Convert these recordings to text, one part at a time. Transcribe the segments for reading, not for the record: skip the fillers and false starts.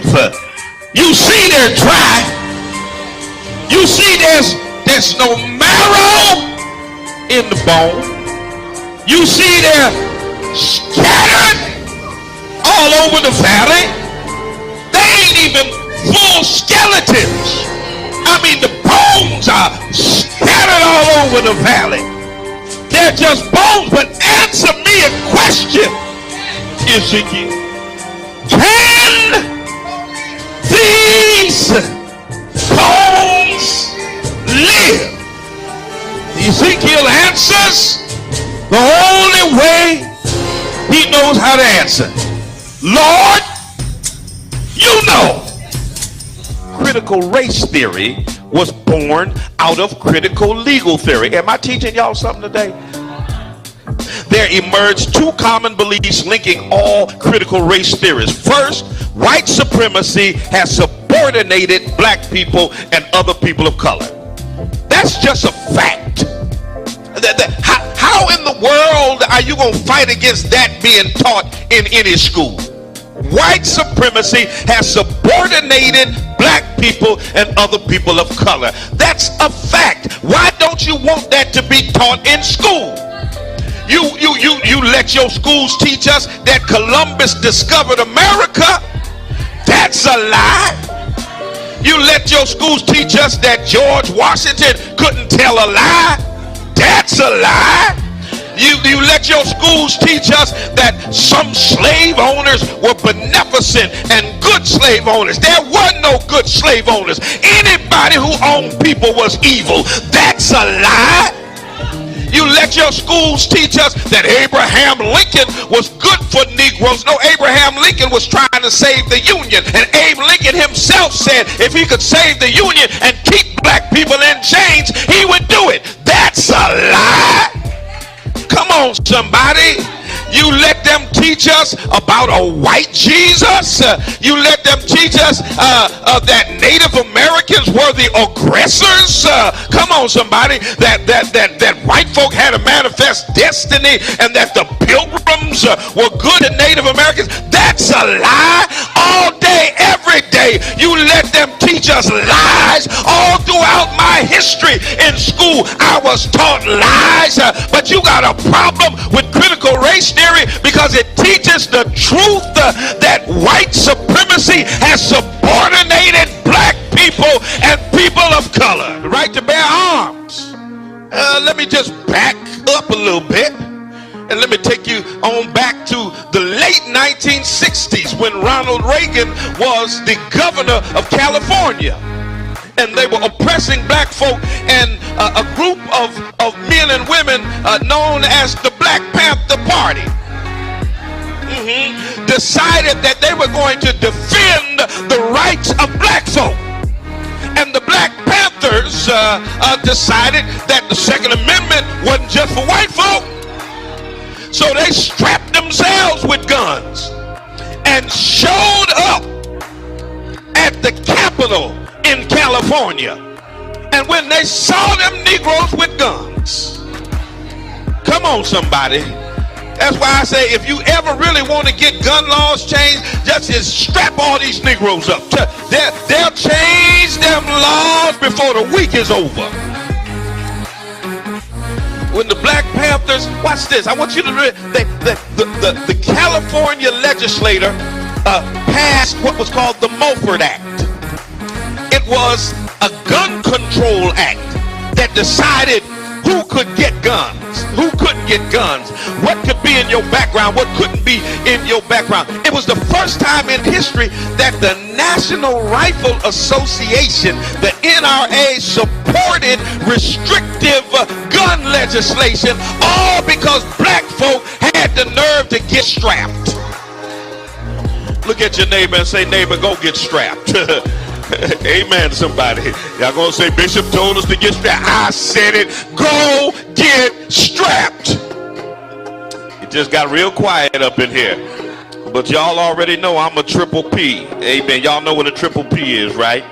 live. You see they're dry. You see there's no marrow in the bone. You see they're scattered all over the valley. They ain't even full skeletons. I mean, the bones are scattered all over the valley. They're just bones. But answer me a question, Ezekiel. Can these bones live? Ezekiel answers the only way he knows how to answer. Lord, you know. Critical race theory was born out of critical legal theory. Am I teaching y'all something today? There emerged two common beliefs linking all critical race theories. First, white supremacy has subordinated black people and other people of color. That's just a fact. How in the world are you going to fight against that being taught in any school? White supremacy has subordinated black people and other people of color. That's a fact. Why don't you want that to be taught in school? You let your schools teach us that Columbus discovered America. That's a lie. You let your schools teach us that George Washington couldn't tell a lie. That's a lie. You let your schools teach us that some slave owners were beneficent and good slave owners. There were no good slave owners. Anybody who owned people was evil. That's a lie. You let your schools teach us that Abraham Lincoln was good for Negroes. No, Abraham Lincoln was trying to save the Union. And Abe Lincoln himself said if he could save the Union and keep black people in chains, he would do it. That's a lie. Come on, somebody. You let them teach us about a white Jesus. You let them teach us that Native Americans were the aggressors. Come on, somebody. That white folk had a manifest destiny and that the pilgrims were good and Native Americans. That's a lie. All day, every day, you let them teach us lies. All throughout my history in school, I was taught lies. But you got a problem with critical race theory because it teaches the truth that white supremacy has subordinated black people and people of color. The right to bear arms. Let me just back up a little bit and let me take you on back to the late 1960s when Ronald Reagan was the governor of California. And they were oppressing black folk, and a group of men and women known as the Black Panther Party decided that they were going to defend the rights of black folk. And the Black Panthers decided that the Second Amendment wasn't just for white folk. So they strapped themselves with guns and showed up at the Capitol in California. And when they saw them Negroes with guns, come on, somebody. That's why I say if you ever really want to get gun laws changed, just strap all these Negroes up. They'll change them laws before the week is over. When the Black Panthers, watch this, I want you to read, the California legislator passed what was called the Mulford Act. It was a gun control act that decided who could get guns, who couldn't get guns, what could be in your background, what couldn't be in your background. It was the first time in history that the National Rifle Association, the NRA, supported restrictive gun legislation, all because black folk had the nerve to get strapped. Look at your neighbor and say, neighbor, go get strapped. Amen, somebody. Y'all gonna say Bishop told us to get strapped. I said it. Go get strapped. It just got real quiet up in here. But y'all already know I'm a triple P. Amen. Y'all know what a triple P is, right?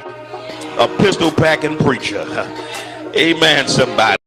A pistol packing preacher. Amen, somebody.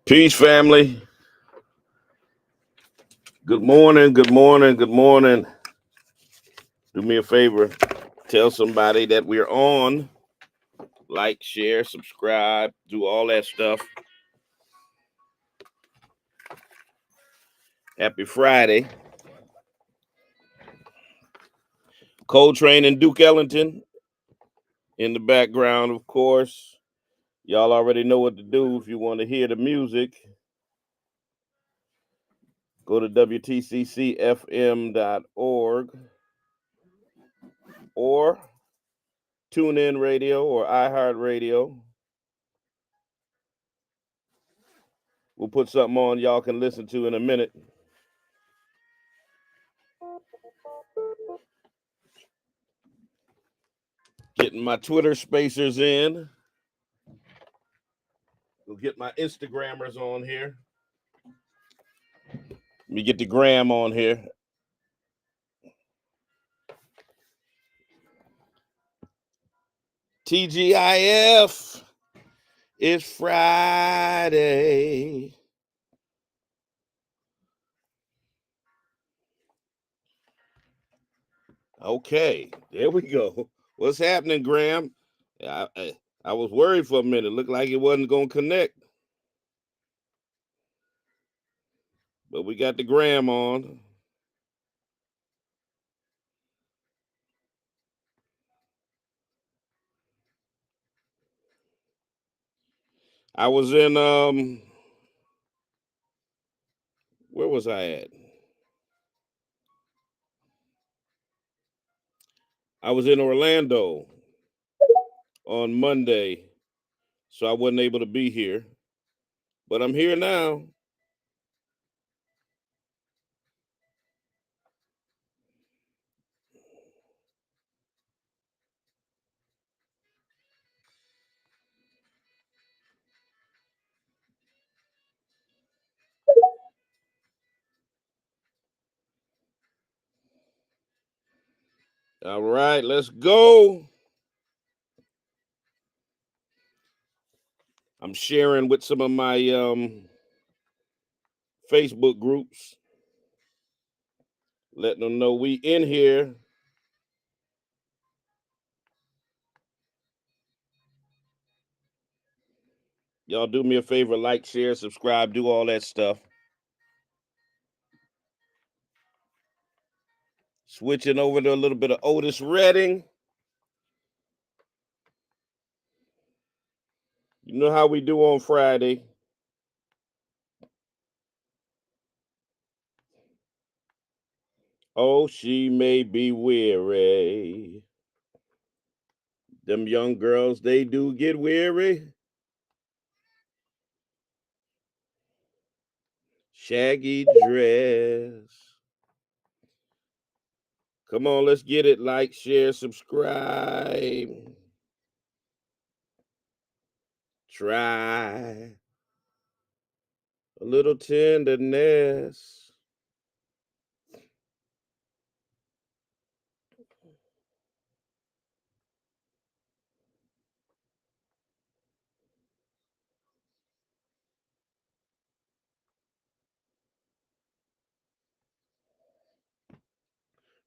Peace, family. Good morning, good morning, good morning. Do me a favor. Tell somebody that we're on. Like, share, subscribe, do all that stuff. Happy Friday. Coltrane and Duke Ellington in the background, of course. Y'all already know what to do if you want to hear the music. Go to WTCCFM.org or TuneIn Radio or iHeartRadio. We'll put something on y'all can listen to in a minute. Getting my Twitter spacers in. We'll get my Instagrammers on here. Let me get the gram on here. TGIF. It's Friday. Okay, there we go. What's happening, Graham? I was worried for a minute. Looked like it wasn't going to connect. But we got the gram on. I was in where was I at? I was in Orlando on Monday, so I wasn't able to be here. But I'm here now. All right, let's go. I'm sharing with some of my Facebook groups, letting them know we in here. Y'all do me a favor, like, share, subscribe, do all that stuff. Switching over to a little bit of Otis Redding. You know how we do on Friday. Oh, she may be weary. Them young girls, they do get weary. Shaggy dress. Come on, let's get it. Like, share, subscribe. Try a little tenderness.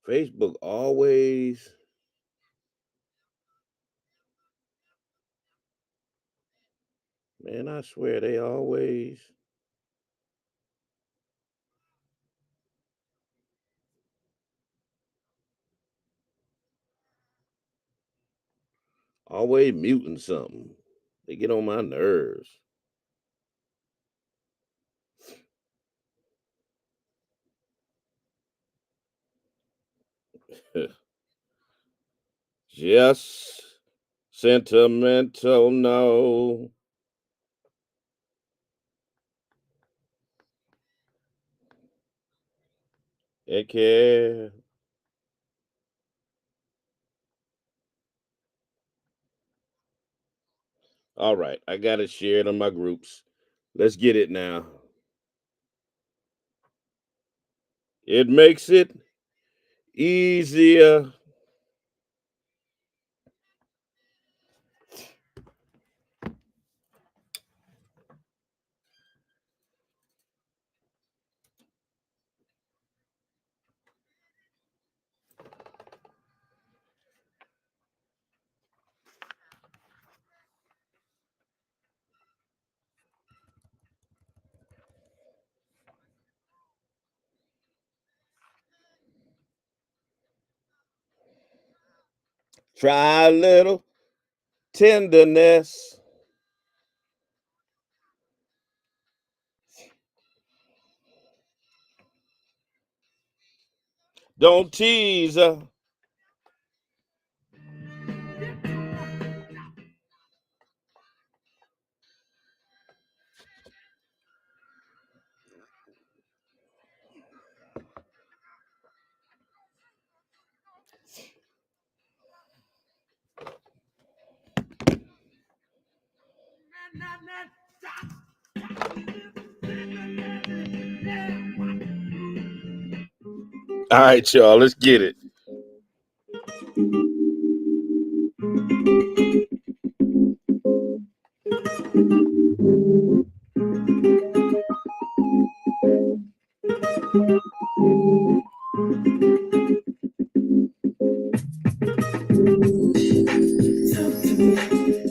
Facebook always. Man, I swear they always. Always muting something. They get on my nerves. Just sentimental, no. It care. All right, I got it shared on my groups. Let's get it now. It makes it easier. Try a little tenderness. Don't tease her. All right, y'all, let's get it.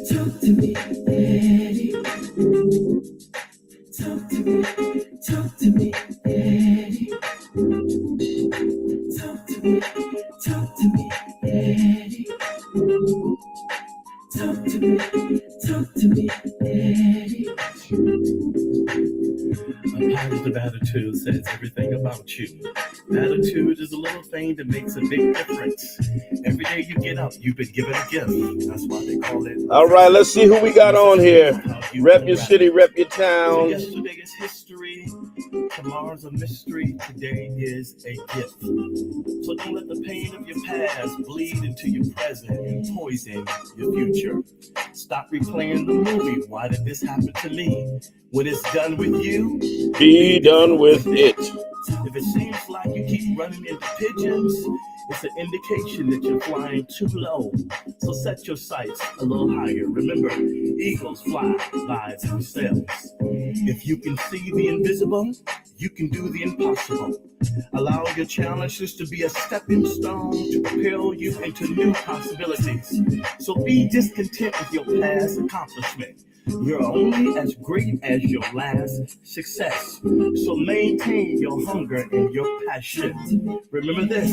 Talk to me, Daddy. Talk to me, Daddy. Talk to me, Daddy. Talk to me, Daddy. A positive attitude says everything about you. Attitude is a little thing that makes a big difference. Every day you get up, you've been given a gift. That's why they call it. All right, let's see who we got on here. Rep your city, rep your town. So yesterday is history. Tomorrow's a mystery. Today is a gift. So don't let the pain of your past bleed into your present and poison your future. Stop replaying the movie. Why did this happen to me? When it's done with you, be done with it. If it seems like you keep running into pigeons, it's an indication that you're flying too low. So set your sights a little higher. Remember, eagles fly by themselves. If you can see the invisible, you can do the impossible. Allow your challenges to be a stepping stone to propel you into new possibilities. So be discontent with your past accomplishment. You're only as great as your last success. So maintain your hunger and your passion. Remember this,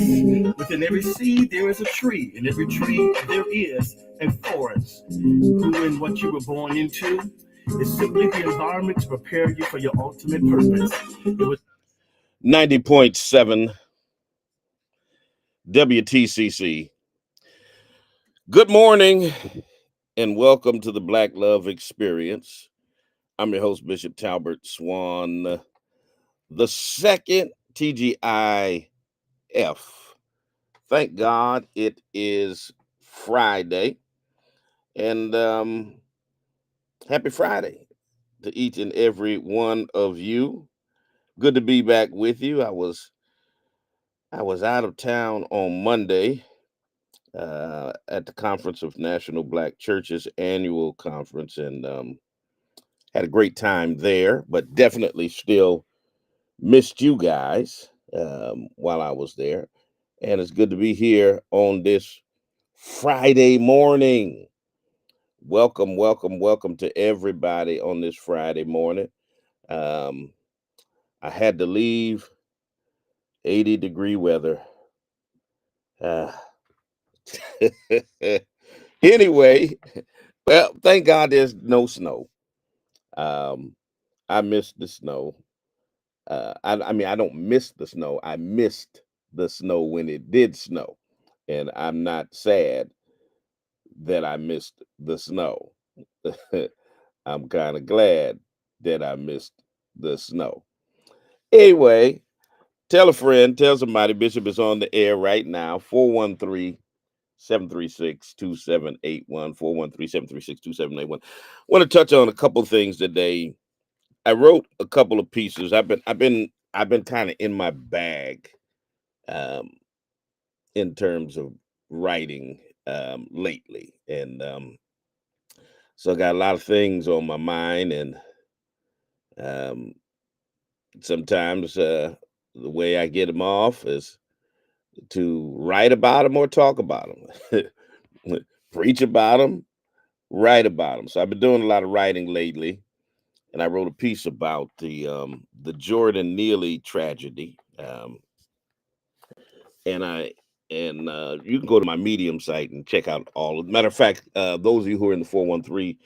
within every seed there is a tree. In every tree there is a forest. Who and what you were born into is simply the environment to prepare you for your ultimate purpose. 90.7 WTCC. Good morning and welcome to the Black Love Experience. I'm your host, Bishop Talbert Swan, the second TGIF. Thank God it is Friday, and happy Friday to each and every one of you. Good to be back with you. I was out of town on Monday at the Conference of National Black Churches annual conference, and had a great time there, but definitely still missed you guys while I was there. And it's good to be here on this Friday morning. Welcome, welcome, welcome to everybody on this Friday morning. Um, I had to leave 80-degree weather. Uh, anyway, well, thank God there's no snow. Um, I missed the snow. I mean, I don't miss the snow. I missed the snow when it did snow. And I'm not sad that I missed the snow. I'm kind of glad that I missed the snow. Anyway, tell a friend, tell somebody. Bishop is on the air right now. 413-736-2781. 413-736-2781. Want to touch on a couple things today. I wrote a couple of pieces. I've been kind of in my bag um, in terms of writing lately, and so I got a lot of things on my mind, and um, sometimes the way I get them off is to write about them or talk about them, preach about them, write about them. So I've been doing a lot of writing lately, and I wrote a piece about the Jordan Neely tragedy, and I And you can go to my Medium site and check out all. Matter of fact, those of you who are in the 413,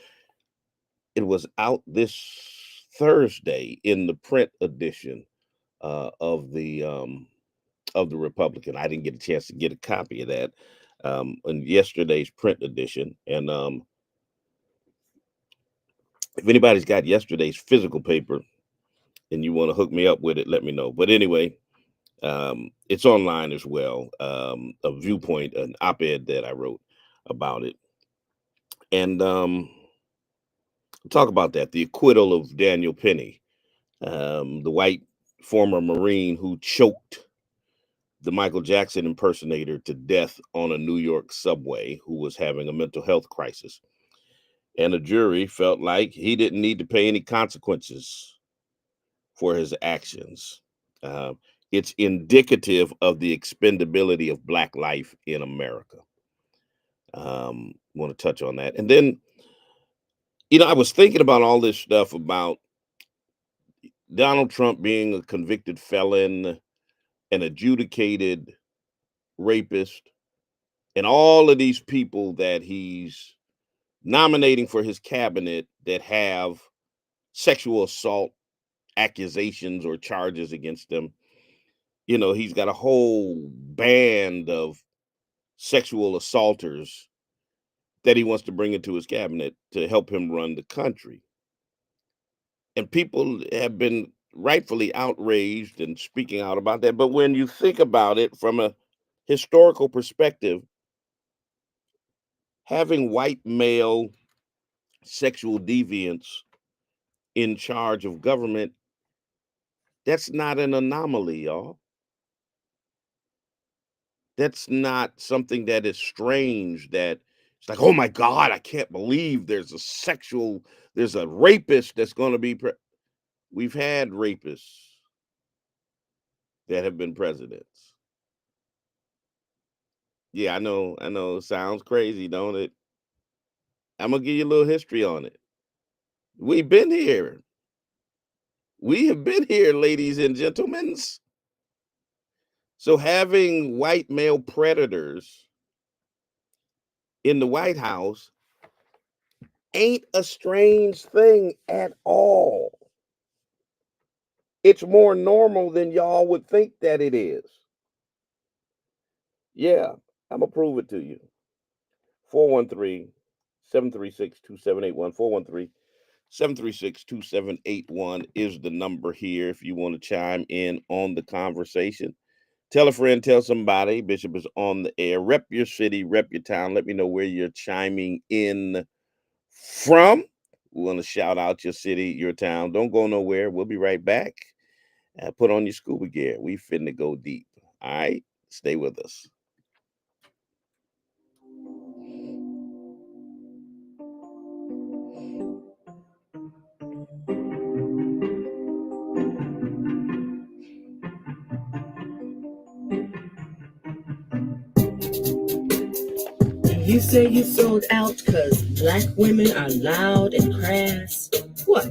it was out this Thursday in the print edition of the Republican. I didn't get a chance to get a copy of that in yesterday's print edition. And if anybody's got yesterday's physical paper and you want to hook me up with it, let me know. But anyway, it's online as well. A viewpoint, an op-ed that I wrote about it. And talk about that, the acquittal of Daniel Penny, the white former Marine who choked the Michael Jackson impersonator to death on a New York subway, who was having a mental health crisis. And a jury felt like he didn't need to pay any consequences for his actions. It's indicative of the expendability of Black life in America. Want to touch on that. And then, I was thinking about all this stuff about Donald Trump being a convicted felon, an adjudicated rapist, and all of these people that he's nominating for his cabinet that have sexual assault accusations or charges against them. He's got a whole band of sexual assaulters that he wants to bring into his cabinet to help him run the country. And people have been rightfully outraged and speaking out about that. But when you think about it from a historical perspective, having white male sexual deviants in charge of government, that's not an anomaly, y'all. That's not something that is strange, that it's like, oh my God, I can't believe there's a rapist that's going to be, we've had rapists that have been presidents. Yeah, I know, it sounds crazy, don't it? I'm going to give you a little history on it. We've been here. We have been here, ladies and gentlemen. So having white male predators in the White House ain't a strange thing at all. It's more normal than y'all would think that it is. Yeah, I'm going to prove it to you. 413-736-2781. 413-736-2781 is the number here if you want to chime in on the conversation. Tell a friend, tell somebody. Bishop is on the air. Rep your city, rep your town. Let me know where you're chiming in from. We want to shout out your city, your town. Don't go nowhere. We'll be right back. Put on your scuba gear. We finna go deep. All right? Stay with us. You say you sold out because Black women are loud and crass. What?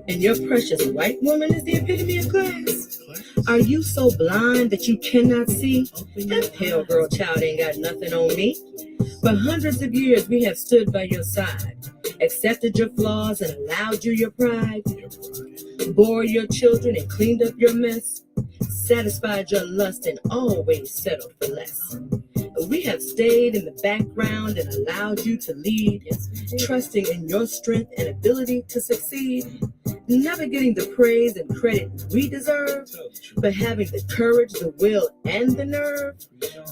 And your precious white woman is the epitome of class? Are you so blind that you cannot see? That pale girl child ain't got nothing on me. For hundreds of years we have stood by your side, accepted your flaws and allowed you your pride, bore your children and cleaned up your mess, satisfied your lust and always settled for less. We have stayed in the background and allowed you to lead, trusting in your strength and ability to succeed, never getting the praise and credit we deserve, but having the courage, the will, and the nerve,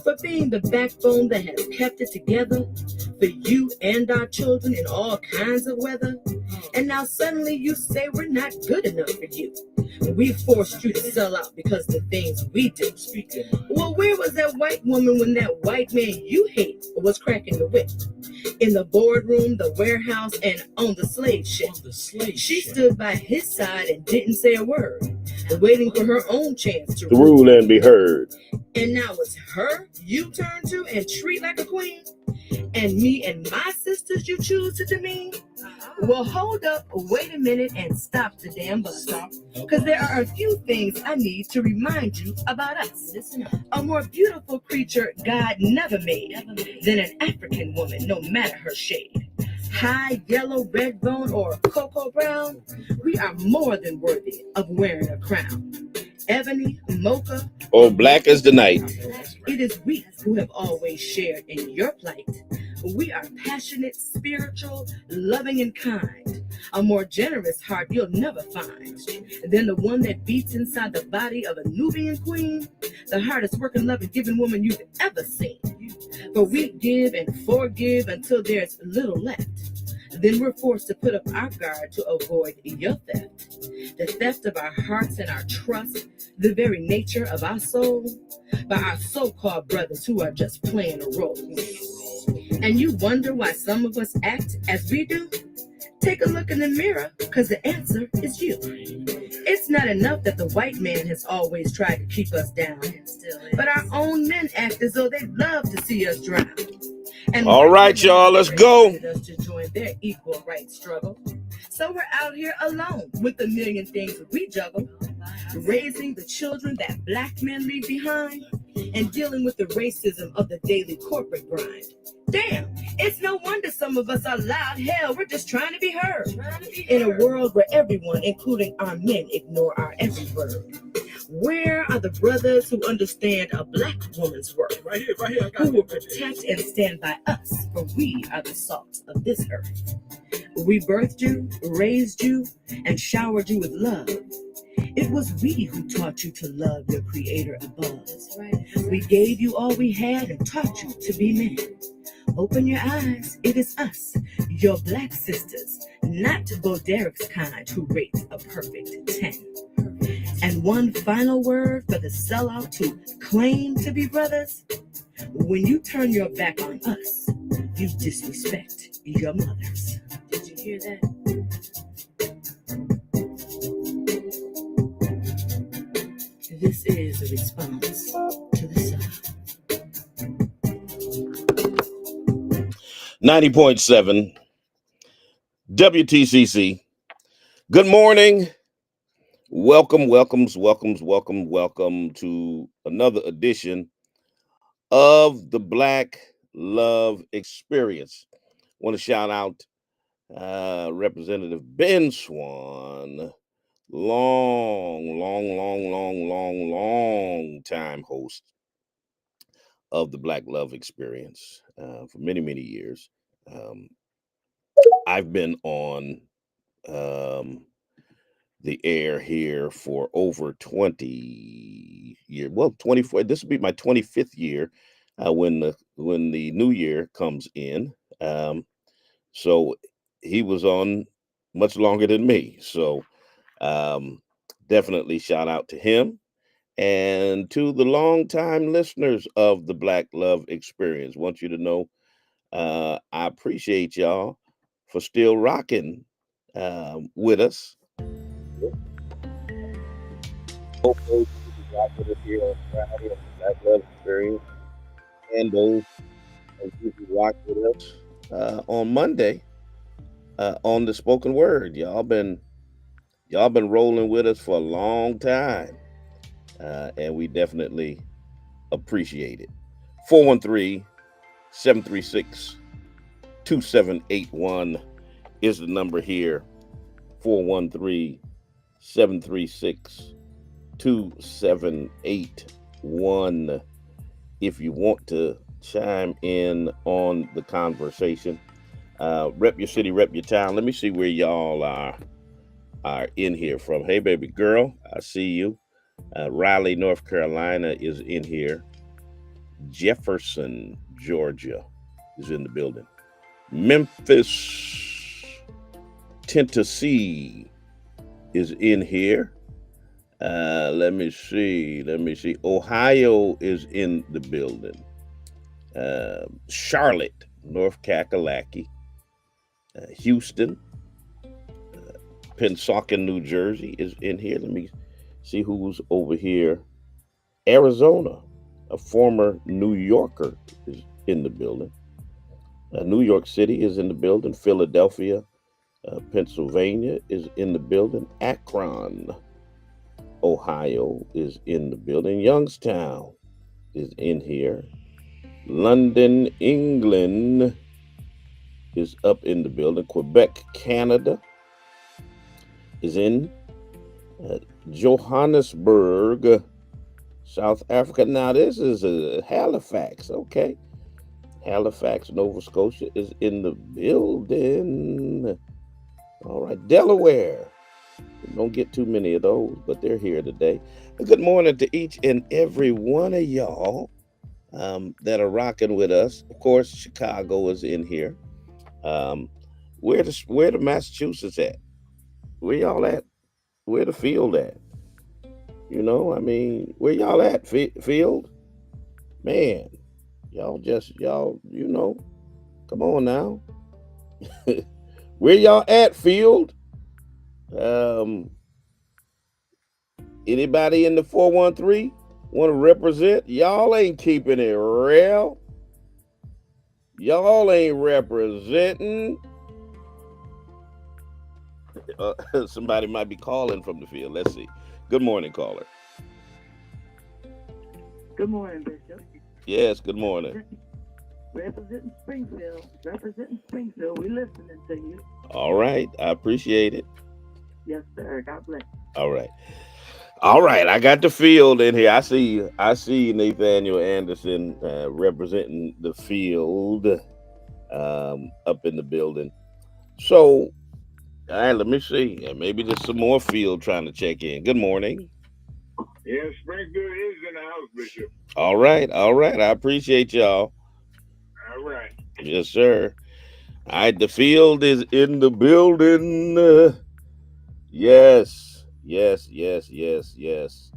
for being the backbone that has kept it together for you and our children in all kinds of weather. And now suddenly you say we're not good enough for you. We forced you to sell out because of the things we did. Well, where was that white woman when that white man you hate was cracking the whip? In the boardroom, the warehouse, and on the slave ship. She stood by his side and didn't say a word, waiting for her own chance to rule and be heard. And now it's her you turn to and treat like a queen? And me and my sisters you choose to demean? Well, hold up, wait a minute, and stop the damn bus. Because there are a few things I need to remind you about us. Listen up. A more beautiful creature God never made than an African woman, no matter her shade. High yellow, red bone, or cocoa brown, we are more than worthy of wearing a crown. Ebony, mocha, or black as the night. it is we who have always shared in your plight. We are passionate, spiritual, loving, and kind. A more generous heart you'll never find than the one that beats inside the body of a Nubian queen, the hardest working, loving, giving woman you've ever seen. For we give and forgive until there's little left. Then we're forced to put up our guard to avoid your theft. The theft of our hearts and our trust, the very nature of our soul, by our so-called brothers who are just playing a role. And you wonder why some of us act as we do? Take a look in the mirror, because the answer is you. It's not enough that the white man has always tried to keep us down, but our own men act as though they'd love to see us drown. And all right, y'all, let's go. Us to join their equal rights struggle. So we're out here alone with a million things we juggle, raising the children that black men leave behind, and dealing with the racism of the daily corporate grind. Damn, it's no wonder some of us are loud. Hell, we're just trying to be heard. In a world where everyone, including our men, ignore our every word. Where are the brothers who understand a black woman's worth? Right here. Who will protect and stand by us, for we are the salt of this earth. We birthed you, raised you, and showered you with love. It was we who taught you to love your creator above. We gave you all we had and taught you to be men. Open your eyes, it is us, your black sisters, not Bo Derek's kind who rates a perfect 10. And one final word for the sellout who claim to be brothers. When you turn your back on us, you disrespect your mothers. Did you hear that? This is a response to the South. 90.7 WTCC. Good morning. Welcome to another edition of the Black Love Experience. I want to shout out Representative Ben Swan, long time host of the Black Love Experience for many years. I've been on the air here for over 20 years. Well, 24. This will be my 25th year when the new year comes in. So he was on much longer than me. So definitely shout out to him and to the longtime listeners of the Black Love Experience. Want you to know I appreciate y'all for still rocking with us. Hope those who rock with us here on Friday on the Black Love Experience, and those who rock with us on Monday on the spoken word. Y'all been rolling with us for a long time, and we definitely appreciate it. 413-736-2781 is the number here. 413-736-2781 if you want to chime in on the conversation. Rep your city, rep your town. Let me see where y'all are in here from. Hey, baby girl, I see you. Raleigh, North Carolina is in here. Jefferson, Georgia is in the building. Memphis, Tennessee is in here. Let me see. Ohio is in the building. Charlotte, North Kakalaki. Houston, Pensacola, New Jersey is in here. Let me see who's over here. Arizona, a former New Yorker, is in the building. New York City is in the building. Philadelphia, Pennsylvania is in the building. Akron, Ohio is in the building. Youngstown is in here. London, England is up in the building. Quebec, Canada is in. Uh, Johannesburg, South Africa. Now, this is Halifax. Okay. Halifax, Nova Scotia is in the building. All right. Delaware. Don't get too many of those, but they're here today. Good morning to each and every one of y'all that are rocking with us. Of course, Chicago is in here. Um, where the Massachusetts at? Where y'all at? Where the field at? I mean, where y'all at? Field? Man, y'all, come on now. Where y'all at, field? Um, Anybody in the 413 want to represent? Y'all ain't keeping it real. Y'all ain't representing. Somebody might be calling from the field. Let's see. Good morning, caller. Good morning, Bishop. Yes, good morning. Representing Springfield. Representing Springfield. We listening to you. All right. I appreciate it. Yes, sir. God bless. All right. All right. I got the field in here. I see you. I see Nathaniel Anderson representing the field up in the building. So, all right, let me see. Maybe there's some more field trying to check in. Good morning. Yeah, Springfield is in the house, Bishop. All right. All right. I appreciate y'all. All right. Yes, sir. All right. The field is in the building. Yes. Yes. Yes. Yes. Yes.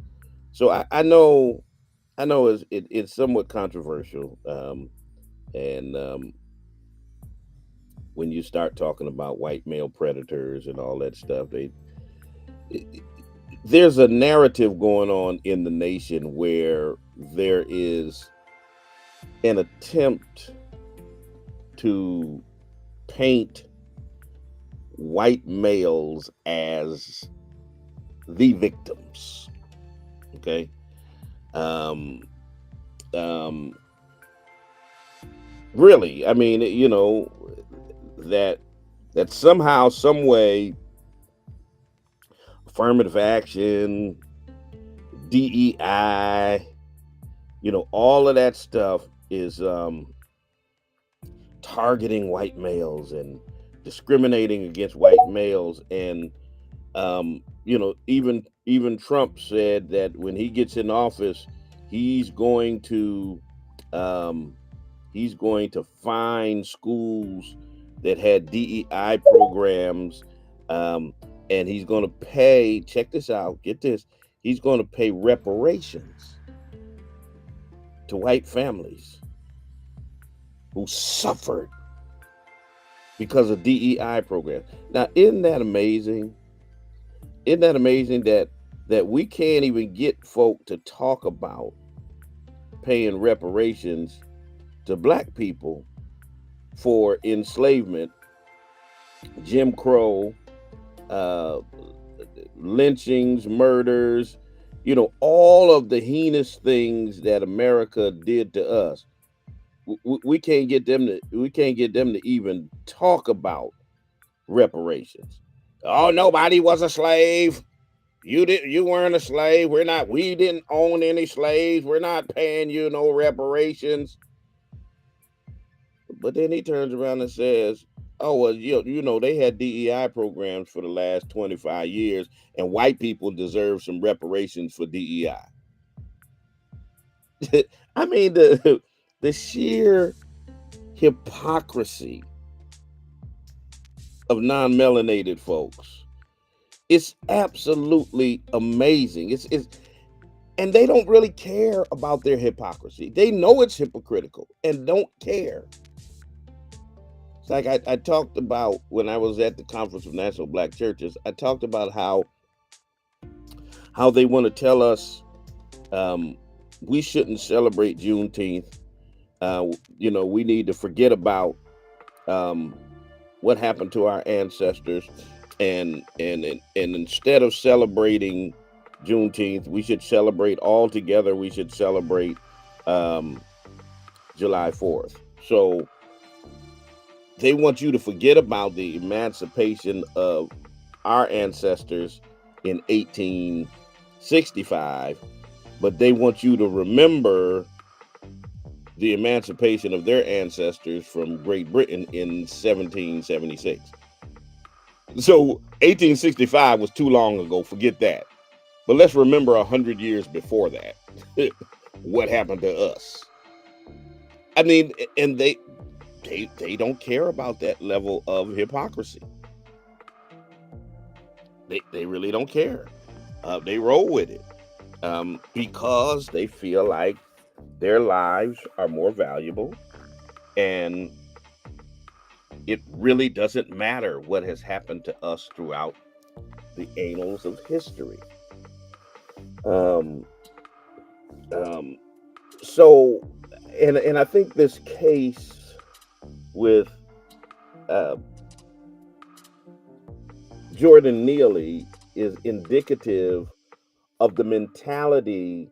So I know it's somewhat controversial. And when you start talking about white male predators and all that stuff, there's a narrative going on in the nation where there is an attempt to paint white males as the victims. Okay. Um, um, really, I mean, that somehow, some way, affirmative action, DEI, all of that stuff is targeting white males and discriminating against white males. And even Trump said that when he gets in office, he's going to um, find schools that had DEI programs, um, and he's going to pay. Check this out. Get this. He's going to pay reparations to white families who suffered because of DEI programs. Now, isn't that amazing? Isn't that amazing that we can't even get folk to talk about paying reparations to black people for enslavement, Jim Crow, uh, lynchings, murders, all of the heinous things that America did to us. We can't get them to even talk about reparations. Oh, nobody was a slave. You weren't a slave. We didn't own any slaves. We're not paying you no reparations. But then he turns around and says, oh, well, they had DEI programs for the last 25 years, and white people deserve some reparations for DEI. I mean, the sheer hypocrisy of non-melanated folks. It's absolutely amazing. It's and they don't really care about their hypocrisy. They know it's hypocritical and don't care. It's like I talked about when I was at the Conference of National Black Churches. I talked about how they want to tell us we shouldn't celebrate Juneteenth. We need to forget about what happened to our ancestors, and instead of celebrating Juneteenth, we should celebrate all together. We should celebrate um, July 4th. So they want you to forget about the emancipation of our ancestors in 1865, but they want you to remember the emancipation of their ancestors from Great Britain in 1776. So 1865 was too long ago, forget that. But let's remember 100 years before that, what happened to us. I mean, and they don't care about that level of hypocrisy. They really don't care. They roll with it because they feel like their lives are more valuable, and it really doesn't matter what has happened to us throughout the annals of history. Um, um, so, and I think this case with uh, Jordan Neely is indicative of the mentality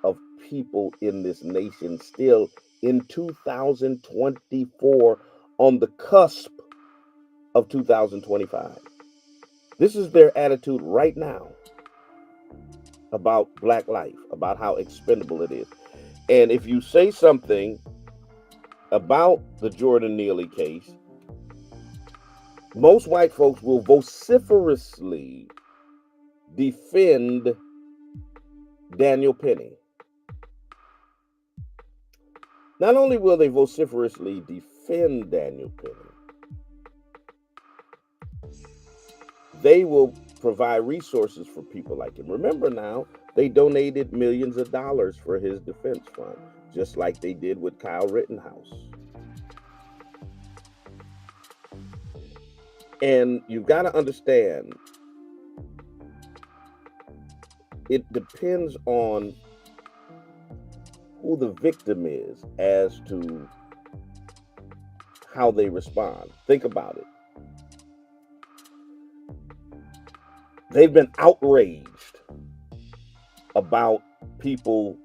of people in this nation still in 2024, on the cusp of 2025. This is their attitude right now about Black life, about how expendable it is. And if you say something about the Jordan Neely case, most white folks will vociferously defend Daniel Penny. Not only will they vociferously defend Daniel Penny, they will provide resources for people like him. Remember now, they donated millions of dollars for his defense fund, just like they did with Kyle Rittenhouse. And you've got to understand, it depends on who the victim is as to how they respond. Think about it. They've been outraged about people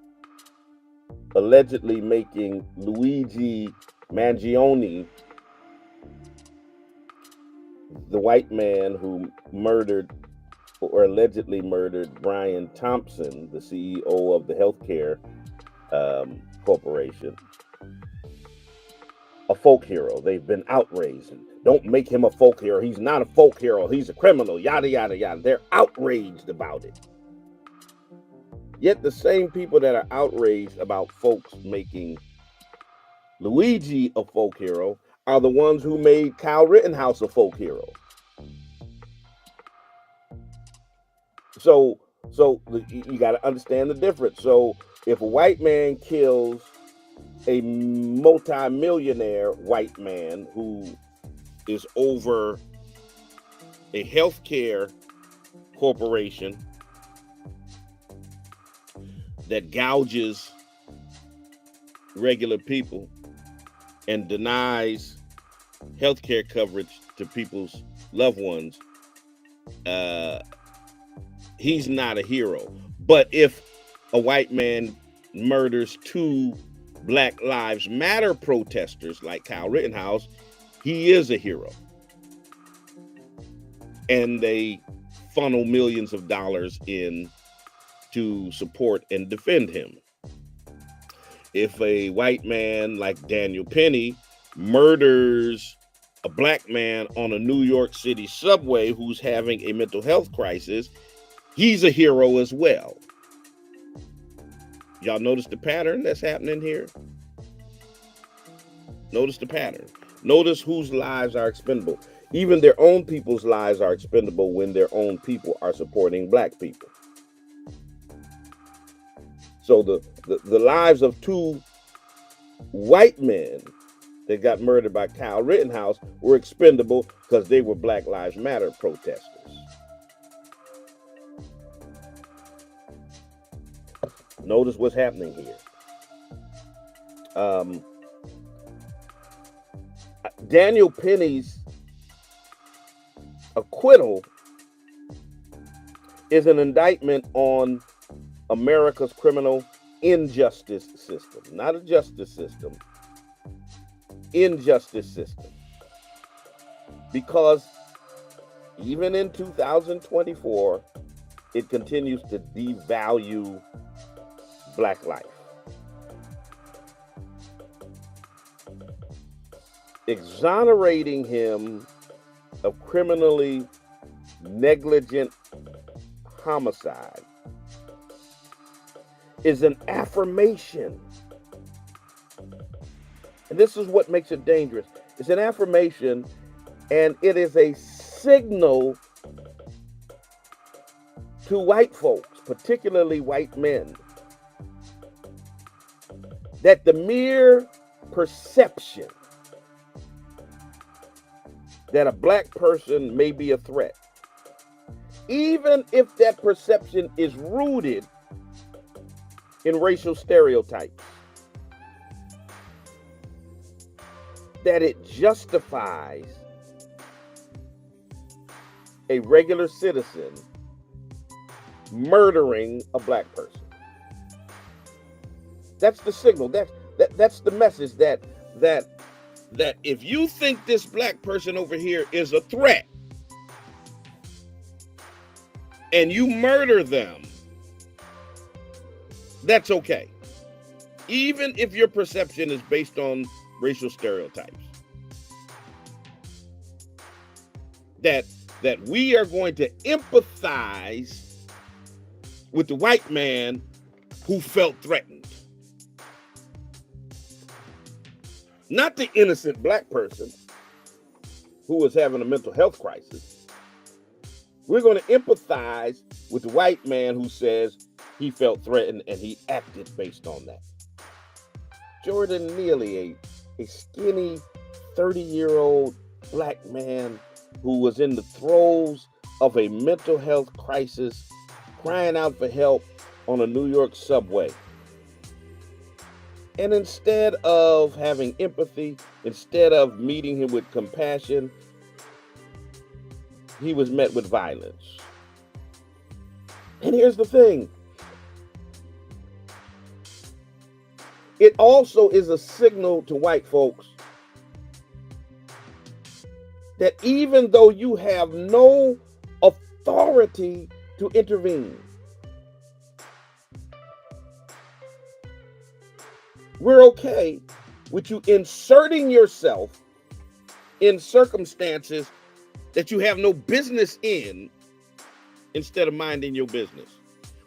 allegedly making Luigi Mangione, the white man who murdered or allegedly murdered Brian Thompson, the CEO of the healthcare corporation, a folk hero. They've been outraged. Don't make him a folk hero. He's not a folk hero. He's a criminal. Yada, yada, yada. They're outraged about it. Yet the same people that are outraged about folks making Luigi a folk hero are the ones who made Kyle Rittenhouse a folk hero. So you got to understand the difference. So if a white man kills a multi-millionaire white man who is over a healthcare corporation that gouges regular people and denies healthcare coverage to people's loved ones, he's not a hero. But if a white man murders two Black Lives Matter protesters like Kyle Rittenhouse, he is a hero. And they funnel millions of dollars in to support and defend him. If a white man like Daniel Penny murders a Black man on a New York City subway who's having a mental health crisis, he's a hero as well. Y'all notice the pattern that's happening here? Notice the pattern. Notice whose lives are expendable. Even their own people's lives are expendable when their own people are supporting Black people. So the lives of two white men that got murdered by Kyle Rittenhouse were expendable because they were Black Lives Matter protesters. Notice what's happening here. Daniel Penny's acquittal is an indictment on America's criminal injustice system, not a justice system, injustice system. Because even in 2024, it continues to devalue Black life. Exonerating him of criminally negligent homicide is an affirmation. And this is what makes it dangerous. It's an affirmation, and it is a signal to white folks, particularly white men, that the mere perception that a Black person may be a threat, even if that perception is rooted in racial stereotypes, that it justifies a regular citizen murdering a Black person. That's the signal. That's the message that if you think this Black person over here is a threat and you murder them, that's okay. Even if your perception is based on racial stereotypes. That we are going to empathize with the white man who felt threatened. Not the innocent Black person who was having a mental health crisis. We're going to empathize with the white man who says he felt threatened and he acted based on that. Jordan Neely, a skinny 30-year-old Black man who was in the throes of a mental health crisis, crying out for help on a New York subway. And instead of having empathy, instead of meeting him with compassion, he was met with violence. And here's the thing. It also is a signal to white folks that even though you have no authority to intervene, we're okay with you inserting yourself in circumstances that you have no business in instead of minding your business.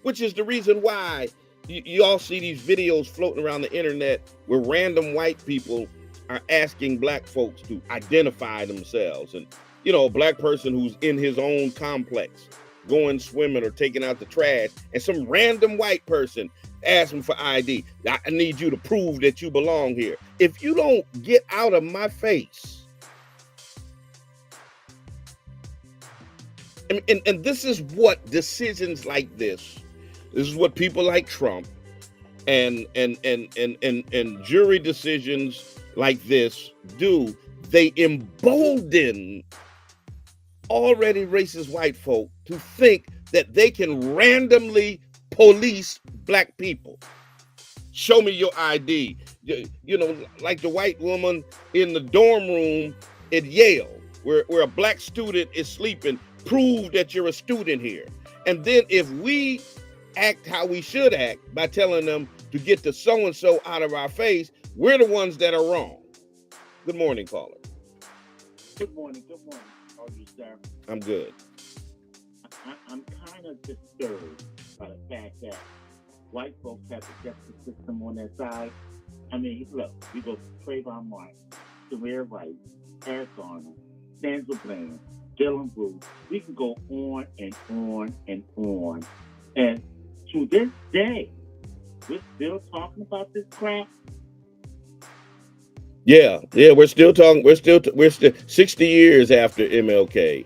Which is the reason why you all see these videos floating around the internet where random white people are asking Black folks to identify themselves. And, you know, a Black person who's in his own complex, going swimming or taking out the trash, and some random white person asking for ID. I need you to prove that you belong here. If you don't get out of my face, and this is what decisions like this is what people like Trump and jury decisions like this do. They embolden already racist white folk to think that they can randomly police Black people. Show me your ID. You know, like the white woman in the dorm room at Yale, where a Black student is sleeping. Prove that you're a student here. And then if we act how we should act by telling them to get the so-and-so out of our face, we're the ones that are wrong. Good morning, caller. Good morning. How are you, sir? I'm good. I'm kind of disturbed by the fact that white folks have the justice system on their side. I mean, look, we go Trayvon Martin, Samir Rice, Eric Garner, Sandra Bland, Dylan Bruce. We can go on and on and on. And to this day, we're still talking about this crap. Yeah, we're still talking. We're still 60 years after MLK,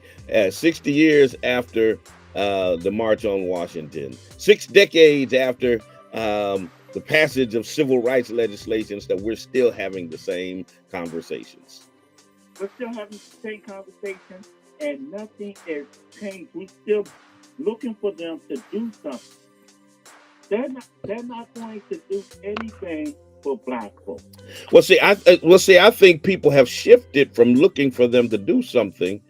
60 years after the March on Washington, 6 decades after the passage of civil rights legislations, that we're still having the same conversations. We're still having the same conversations. and nothing is changed. We're still looking for them to do something. They're not going to do anything for black folks. Well, see, I think people have shifted from looking for them to do something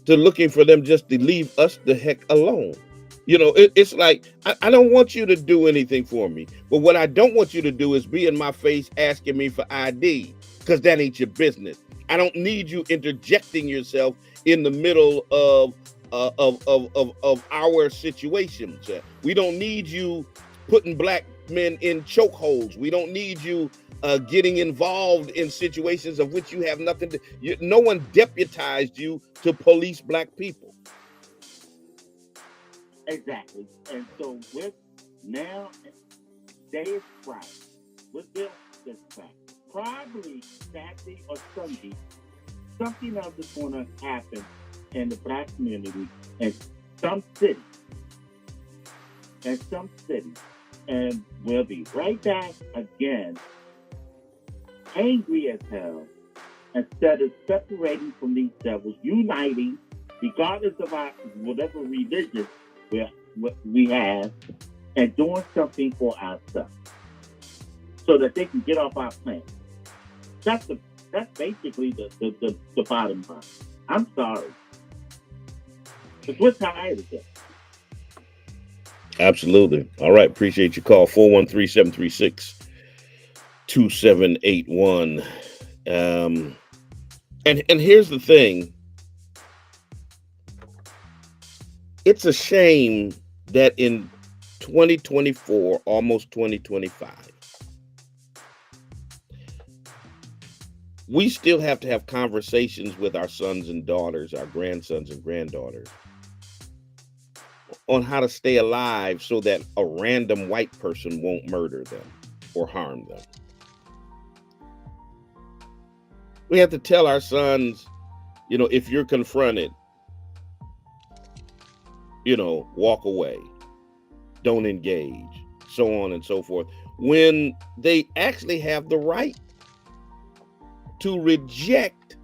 to looking for them just to leave us the heck alone. It's like I don't want you to do anything for me, but what I don't want you to do is be in my face asking me for ID, because that ain't your business. I don't need you interjecting yourself in the middle of our situations. We don't need you putting black men in chokeholds. We don't need you getting involved in situations of which you have nothing to. No one deputized you to police black people. Exactly. And so with now, day is Friday. With this Friday, probably Saturday or Sunday, something else is going to happen in the black community in some cities. And we'll be right back again, angry as hell, instead of separating from these devils, uniting, regardless of our whatever religion we have, and doing something for ourselves, so that they can get off our planet. That's basically the bottom line. I'm sorry, because we're tired of this. Absolutely. All right. Appreciate your call. 413-736-2781. And here's the thing. It's a shame that in 2024, almost 2025, we still have to have conversations with our sons and daughters, our grandsons and granddaughters, on how to stay alive so that a random white person won't murder them or harm them. We have to tell our sons, if you're confronted, walk away, don't engage, so on and so forth, when they actually have the right to reject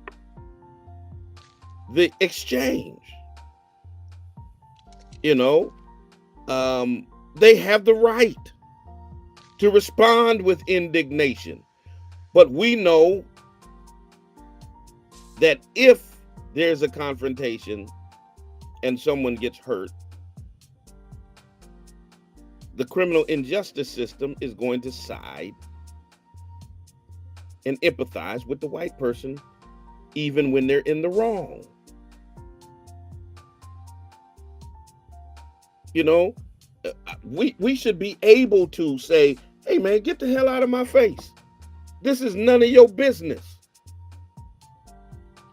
the exchange. They have the right to respond with indignation. But we know that if there's a confrontation and someone gets hurt, the criminal injustice system is going to side and empathize with the white person, even when they're in the wrong. We should be able to say, hey man, get the hell out of my face. This is none of your business.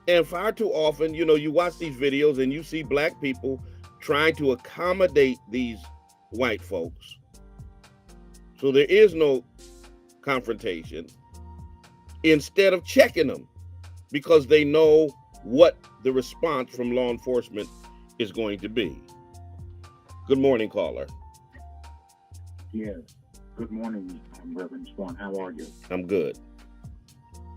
And far too often, you watch these videos and you see black people trying to accommodate these white folks. So there is no confrontation, instead of checking them, because they know what the response from law enforcement is going to be. Good morning, caller. Yes. Good morning, Reverend Swan. How are you? I'm good.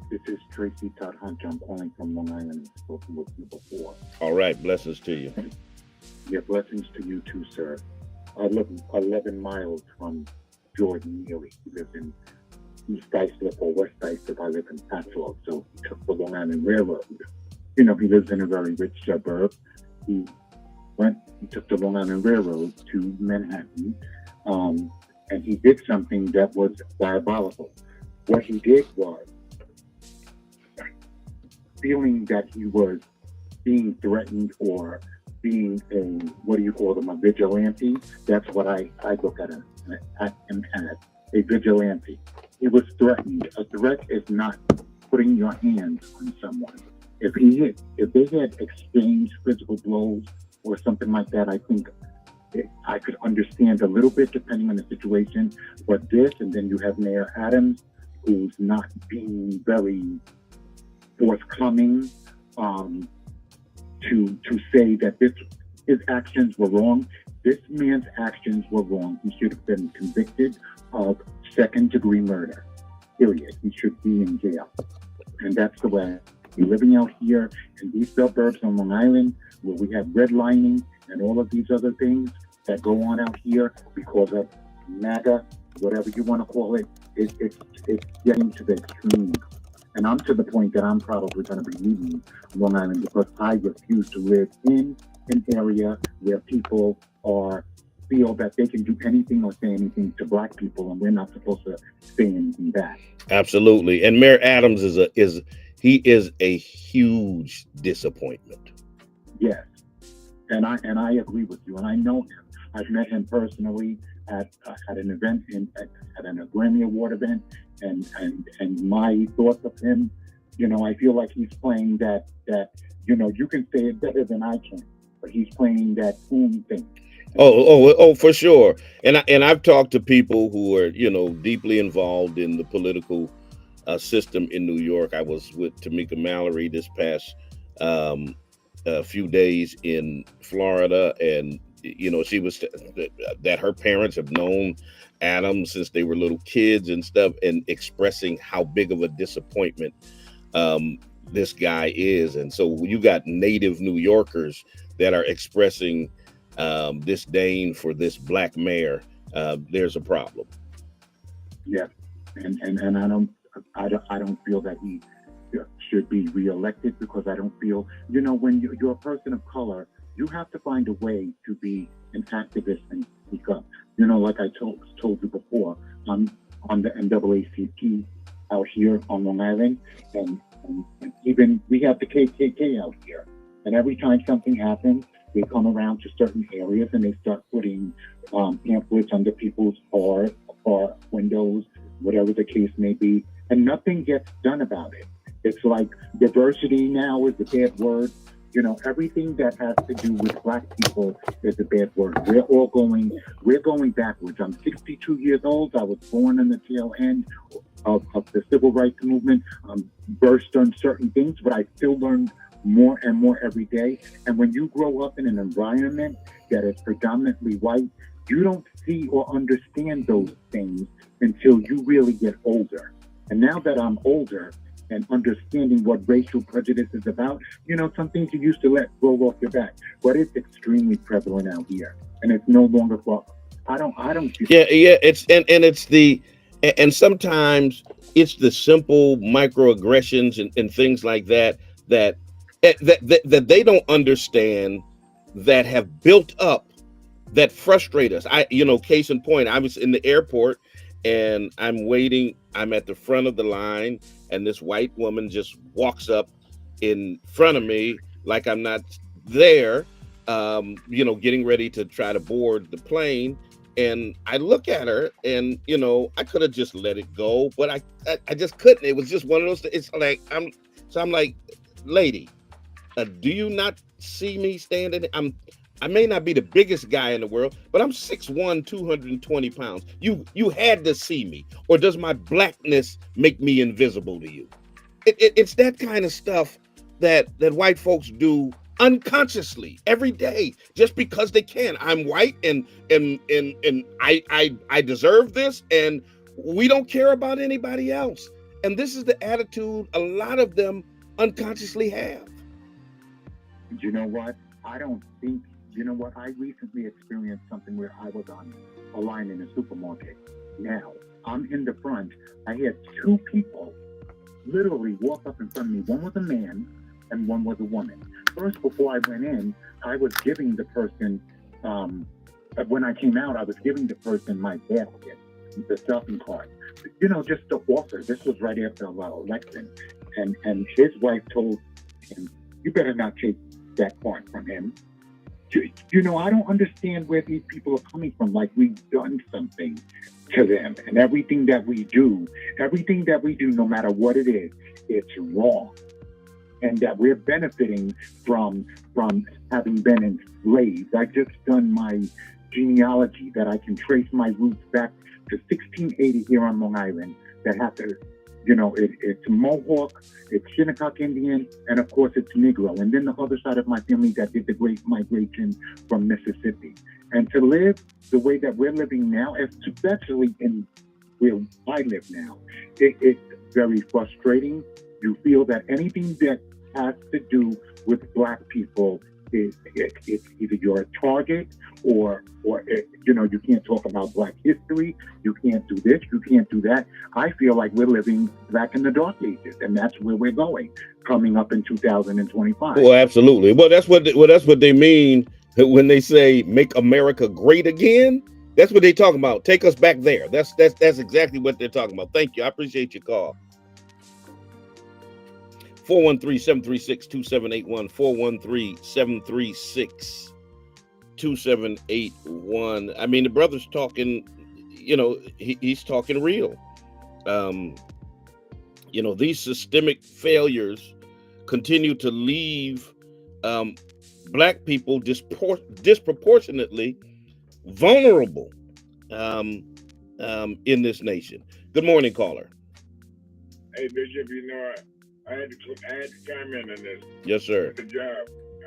This is Tracy Todd Hunter. I'm calling from Long Island. I've spoken with you before. All right. Blessings to you. Yeah, blessings to you too, sir. I live 11 miles from Jordan Neely. He lives in East Islip or West Islip. I live in Patchogue. So he took the Long Island Railroad. He lives in a very rich suburb. He took the Long Island Railroad to Manhattan, and he did something that was diabolical. What he did was, feeling that he was being threatened or being a vigilante. That's what I look at him as, a vigilante. He was threatened. A threat is not putting your hands on someone. If they had exchanged physical blows or something like that, I think I could understand a little bit depending on the situation. But this, and then you have Mayor Adams, who's not being very forthcoming to say that his actions were wrong. This man's actions were wrong. He should have been convicted of second-degree murder. Period. He should be in jail, and that's the way We're living out here in these suburbs on Long Island where we have redlining and all of these other things that go on out here because of MAGA, whatever you want to call it. It's getting to the extreme. And I'm to the point that I'm probably going to be leaving Long Island because I refuse to live in an area where people are feel that they can do anything or say anything to black people, and we're not supposed to say anything back. Absolutely. And Mayor Adams he is a huge disappointment. Yes, and I agree with you, and I know him. I've met him personally at an event at an Grammy Award event, and my thoughts of him, I feel like he's playing that you can say it better than I can, but he's playing that own thing. Oh, for sure. And I've talked to people who are, deeply involved in the political system in New York. I was with Tamika Mallory this past a few days in Florida, and she was that her parents have known Adam since they were little kids and stuff, and expressing how big of a disappointment this guy is. And so you got native New Yorkers that are expressing disdain for this black mayor. There's a problem. Yeah, and I don't feel that he should be reelected because I don't feel when you're a person of color, you have to find a way to be an activist and speak up. Like I told you before, I'm on the NAACP out here on Long Island, and even we have the KKK out here. And every time something happens, they come around to certain areas and they start putting pamphlets under people's car windows, whatever the case may be, and nothing gets done about it. It's like diversity now is a bad word. Everything that has to do with black people is a bad word. We're going backwards. I'm 62 years old. I was born in the tail end of the civil rights movement. Versed on certain things, but I still learn more and more every day. And when you grow up in an environment that is predominantly white, you don't see or understand those things until you really get older. And now that I'm older and understanding what racial prejudice is about, some things you used to let roll off your back, but it's extremely prevalent out here, and it's no longer for. I don't. Yeah. And sometimes it's the simple microaggressions and things like that that they don't understand, that have built up, that frustrate us. Case in point, I was in the airport and I'm waiting. I'm at the front of the line, and this white woman just walks up in front of me like I'm not there, getting ready to try to board the plane. And I look at her, and I could have just let it go, but I just couldn't. It was just one of those. It's like I'm like, lady, do you not see me standing? I may not be the biggest guy in the world, but I'm 6'1", 220 pounds. You had to see me, or does my blackness make me invisible to you? It's that kind of stuff that white folks do unconsciously every day, just because they can. I'm white, and I deserve this, and we don't care about anybody else. And this is the attitude a lot of them unconsciously have. You know what? I don't think. You know what? I recently experienced something where I was on a line in a supermarket. Now, I'm in the front. I had two people literally walk up in front of me. One was a man and one was a woman. First, before I went in, I was giving the person, when I came out, I was giving the person my basket, the shopping cart. Just to offer. This was right after the election. And his wife told him, you better not take that cart from him. I don't understand where these people are coming from. Like we've done something to them, and everything that we do, no matter what it is, it's wrong, and that we're benefiting from having been enslaved. I just done my genealogy that I can trace my roots back to 1680 here on Long Island. That have to. It's Mohawk, it's Shinnecock Indian, and of course it's Negro. And then the other side of my family that did the Great Migration from Mississippi. And to live the way that we're living now, especially in where I live now, it's very frustrating. You feel that anything that has to do with black people is it's either you're a target or you can't talk about black history, you can't do this, you can't do that. I feel like we're living back in the dark ages, and that's where we're going coming up in 2025. Well, absolutely. Well, that's what they mean when they say "Make America Great Again." That's what they talking about. Take us back there. That's exactly what they're talking about. Thank you. I appreciate your call. 413-736-2781. 413-736-2781. I mean, the brother's talking, he's talking real. These systemic failures continue to leave black people disproportionately vulnerable in this nation. Good morning, caller. Hey, Bishop, I had to comment on this. Yes, sir. I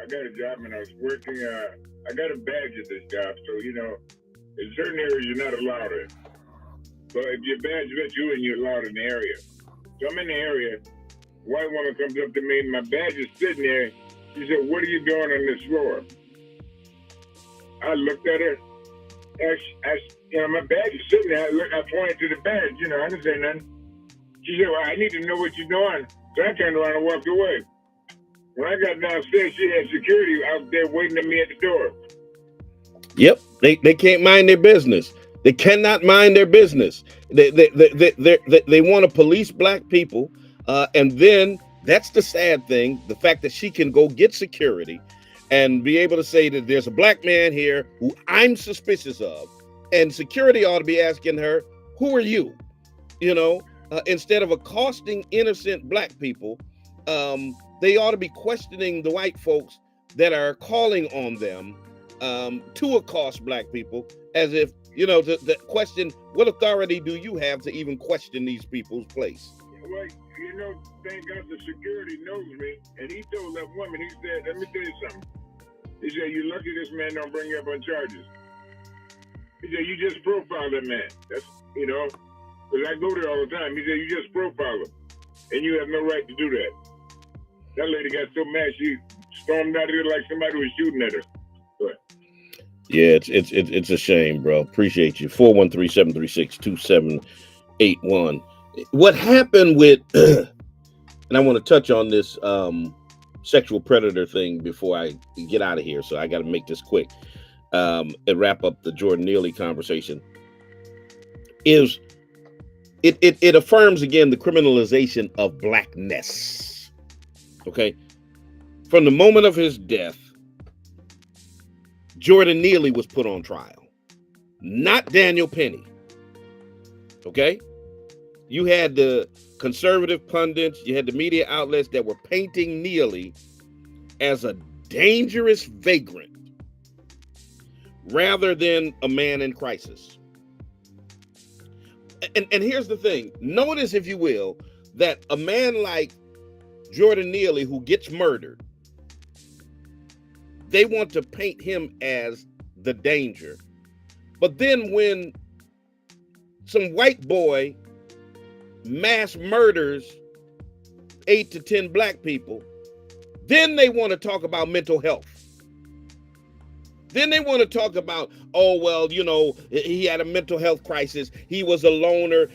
got a job and I was working. I got a badge at this job, so in certain areas you're not allowed it. But if your badge lets you in, you're allowed in the area. So I'm in the area. White woman comes up to me, and my badge is sitting there. She said, "What are you doing on this floor?" I looked at her. My badge is sitting there. I pointed to the badge. I didn't say nothing. She said, "Well, I need to know what you're doing." So I turned around and walked away. When I got downstairs, she had security out there waiting at me at the door. Yep, they can't mind their business. They cannot mind their business. They want to police black people, and then that's the sad thing: the fact that she can go get security and be able to say that there's a black man here who I'm suspicious of, and security ought to be asking her, "Who are you?" Instead of accosting innocent black people, they ought to be questioning the white folks that are calling on them to accost black people, as if, the question, what authority do you have to even question these people's place? Well, thank God the security knows me, and he told that woman, he said, "Let me tell you something." He said, "You're lucky this man don't bring you up on charges." He said, "You just profile that man." That's, because I go there all the time. He said, "You just profile him, and you have no right to do that." That lady got so mad, she stormed out of here like somebody was shooting at her. But yeah, it's a shame, bro. Appreciate you. 413-736-2781. What happened with, and I want to touch on this sexual predator thing before I get out of here, so I got to make this quick and wrap up the Jordan Neely conversation, is it affirms again the criminalization of blackness. Okay, from the moment of his death, Jordan Neely was put on trial, not Daniel Penny. Okay, you had the conservative pundits, you had the media outlets that were painting Neely as a dangerous vagrant rather than a man in crisis. And here's the thing, notice, if you will, that a man like Jordan Neely, who gets murdered, they want to paint him as the danger. But then when some white boy mass murders 8 to 10 black people, then they want to talk about mental health. Then they want to talk about, oh, well, he had a mental health crisis. He was a loner.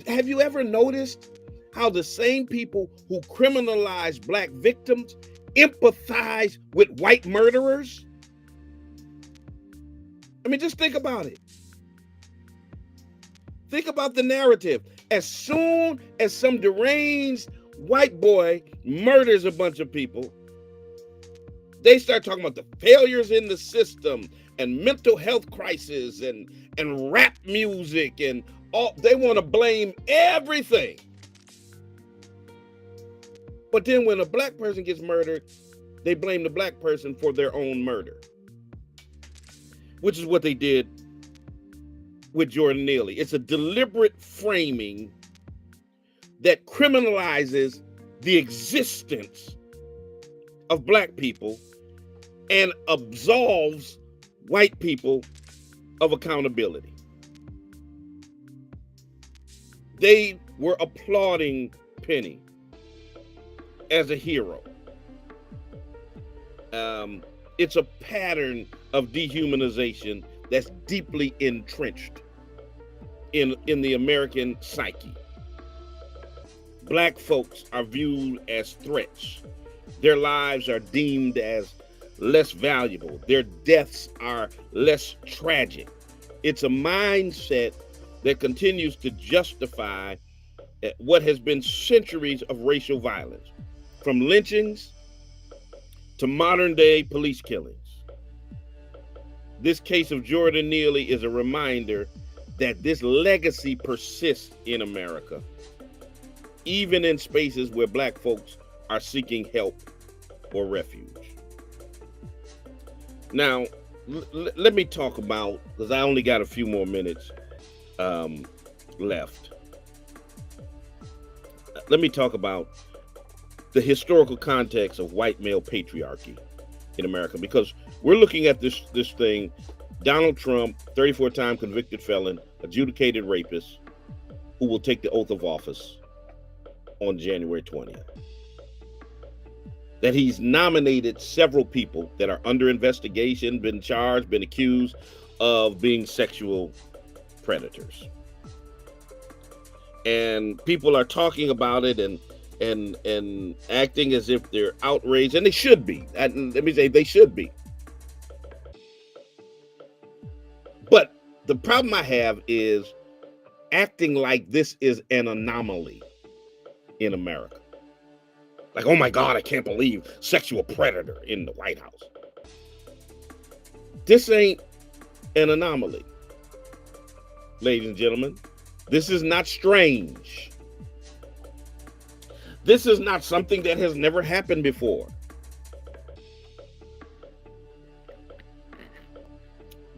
Have you ever noticed how the same people who criminalize black victims empathize with white murderers? I mean, just think about it. Think about the narrative. As soon as some deranged white boy murders a bunch of people, they start talking about the failures in the system and mental health crisis and rap music and all. They want to blame everything. But then when a black person gets murdered, they blame the black person for their own murder, which is what they did with Jordan Neely. It's a deliberate framing that criminalizes the existence of black people and absolves white people of accountability. They were applauding Penny as a hero. It's a pattern of dehumanization that's deeply entrenched in the American psyche. Black folks are viewed as threats. Their lives are deemed as less valuable. Their deaths are less tragic. It's a mindset that continues to justify what has been centuries of racial violence, from lynchings to modern day police killings. This case of Jordan Neely is a reminder that this legacy persists in America, even in spaces where Black folks are seeking help or refuge. Now, let me talk about, because I only got a few more minutes left. Let me talk about the historical context of white male patriarchy in America, because we're looking at this thing. Donald Trump, 34-time convicted felon, adjudicated rapist, who will take the oath of office on January 20th. That he's nominated several people that are under investigation, been charged, been accused of being sexual predators. And people are talking about it and acting as if they're outraged, and they should be. Let me say, they should be. But the problem I have is acting like this is an anomaly in America. Like, oh my God, I can't believe sexual predator in the White House. This ain't an anomaly, ladies and gentlemen. This is not strange. This is not something that has never happened before.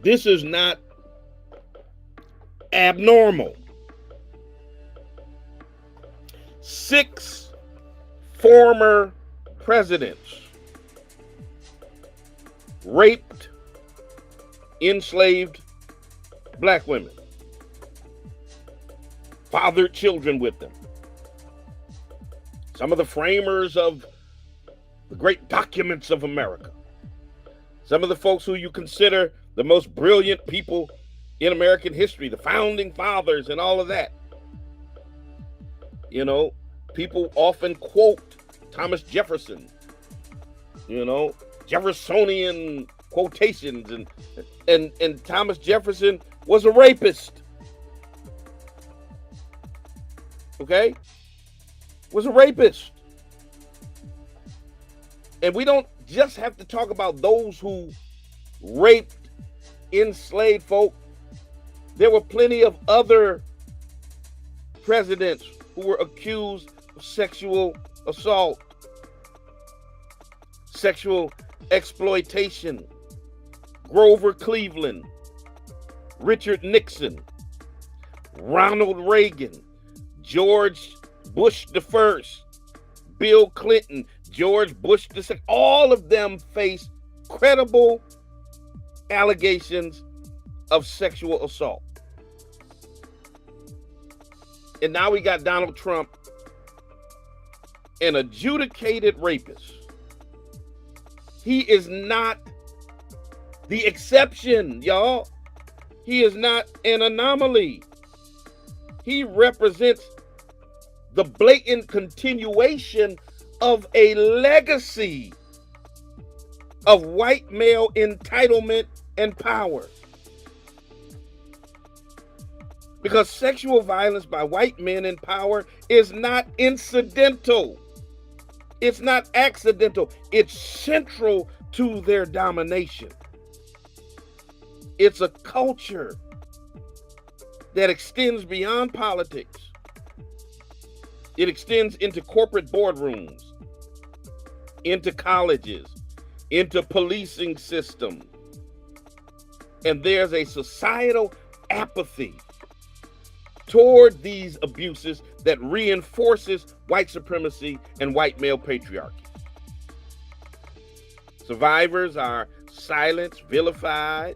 This is not abnormal. 6 former presidents raped, enslaved Black women, fathered children with them. Some of the framers of the great documents of America, some of the folks who you consider the most brilliant people in American history, the founding fathers and all of that. You know, people often quote Thomas Jefferson, Jeffersonian quotations, and Thomas Jefferson was a rapist. Okay? Was a rapist. And we don't just have to talk about those who raped enslaved folk. There were plenty of other presidents who were accused of sexual assault, sexual exploitation. Grover Cleveland, Richard Nixon, Ronald Reagan, George Bush the First, Bill Clinton, George Bush the Second. All of them face credible allegations of sexual assault. And now we got Donald Trump, an adjudicated rapist. He is not the exception, y'all. He is not an anomaly. He represents the blatant continuation of a legacy of white male entitlement and power. Because sexual violence by white men in power is not incidental. It's not accidental. It's central to their domination. It's a culture that extends beyond politics. It extends into corporate boardrooms, into colleges, into policing systems. And there's a societal apathy toward these abuses that reinforces white supremacy and white male patriarchy. Survivors are silenced, vilified.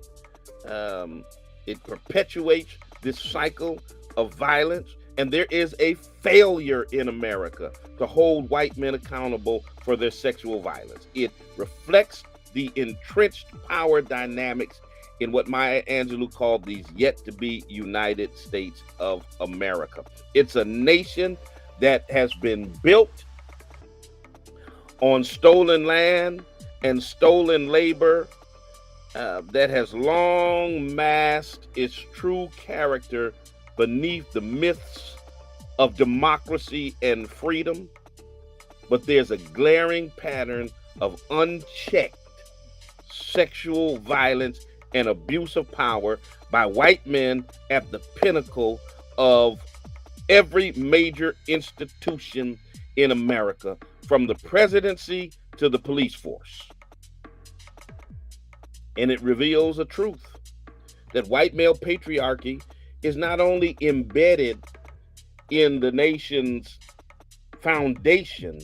It perpetuates this cycle of violence And there is a failure in America to hold white men accountable for their sexual violence. It reflects the entrenched power dynamics in what Maya Angelou called these yet to be United States of America. It's a nation that has been built on stolen land and stolen labor, that has long masked its true character beneath the myths of democracy and freedom. But there's a glaring pattern of unchecked sexual violence and abuse of power by white men at the pinnacle of every major institution in America, from the presidency to the police force. And it reveals a truth that white male patriarchy is not only embedded in the nation's foundation,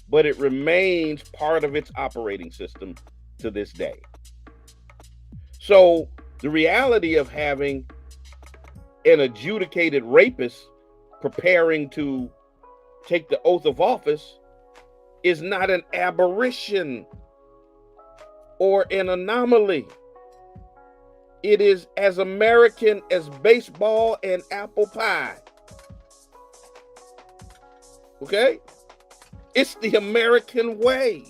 but it remains part of its operating system to this day. So the reality of having an adjudicated rapist preparing to take the oath of office is not an aberration or an anomaly. It is as American as baseball and apple pie. Okay? It's the American way.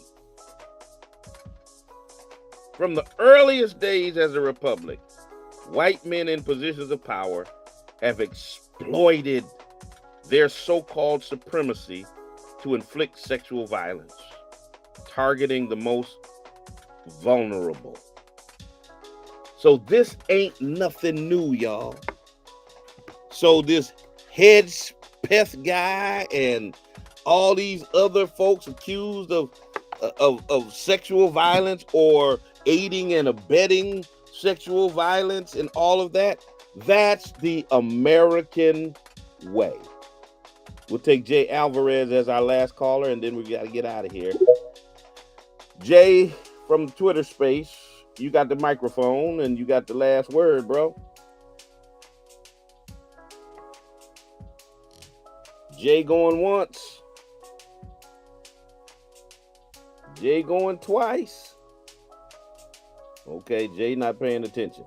From the earliest days as a republic, white men in positions of power have exploited their so-called supremacy to inflict sexual violence, targeting the most vulnerable. So this ain't nothing new, y'all. So this Hedgepeth guy and all these other folks accused of sexual violence or aiding and abetting sexual violence and all of that, that's the American way. We'll take Jay Alvarez as our last caller, and then we got to get out of here. Jay from Twitter space, you got the microphone and you got the last word, bro. Jay going once. Jay going twice. Okay, Jay not paying attention.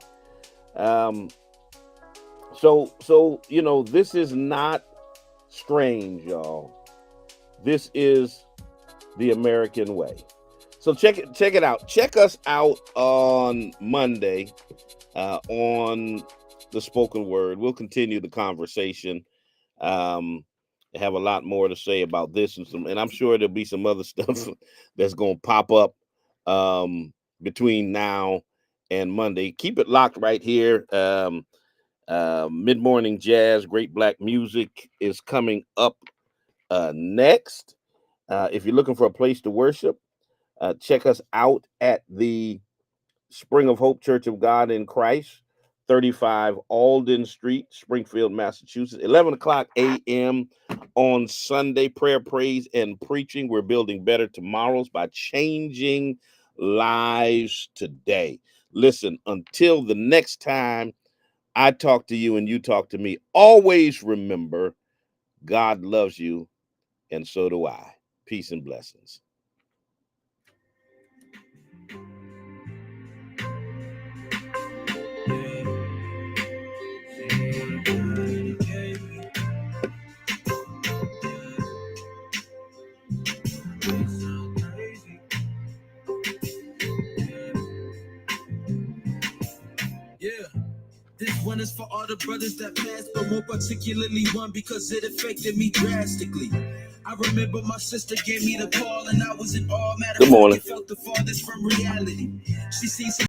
So you know, this is not strange, y'all. This is the American way. So check it out. Check us out on Monday on the Spoken Word. We'll continue the conversation. Have a lot more to say about this and I'm sure there'll be some other stuff that's gonna pop up between now and Monday. Keep it locked right here. Mid-morning jazz, great black music is coming up next. If you're looking for a place to worship, check us out at the Spring of Hope Church of God in Christ, 35 Alden Street, Springfield, Massachusetts, 11 o'clock a.m. on Sunday. Prayer, praise, and preaching. We're building better tomorrows by changing lives today. Listen, until the next time I talk to you and you talk to me, always remember God loves you, and so do I. Peace and blessings. This one is for all the brothers that passed, but more particularly one because it affected me drastically. I remember my sister gave me the call and I was in awe. Matter of fact, it felt the farthest from reality. She seen some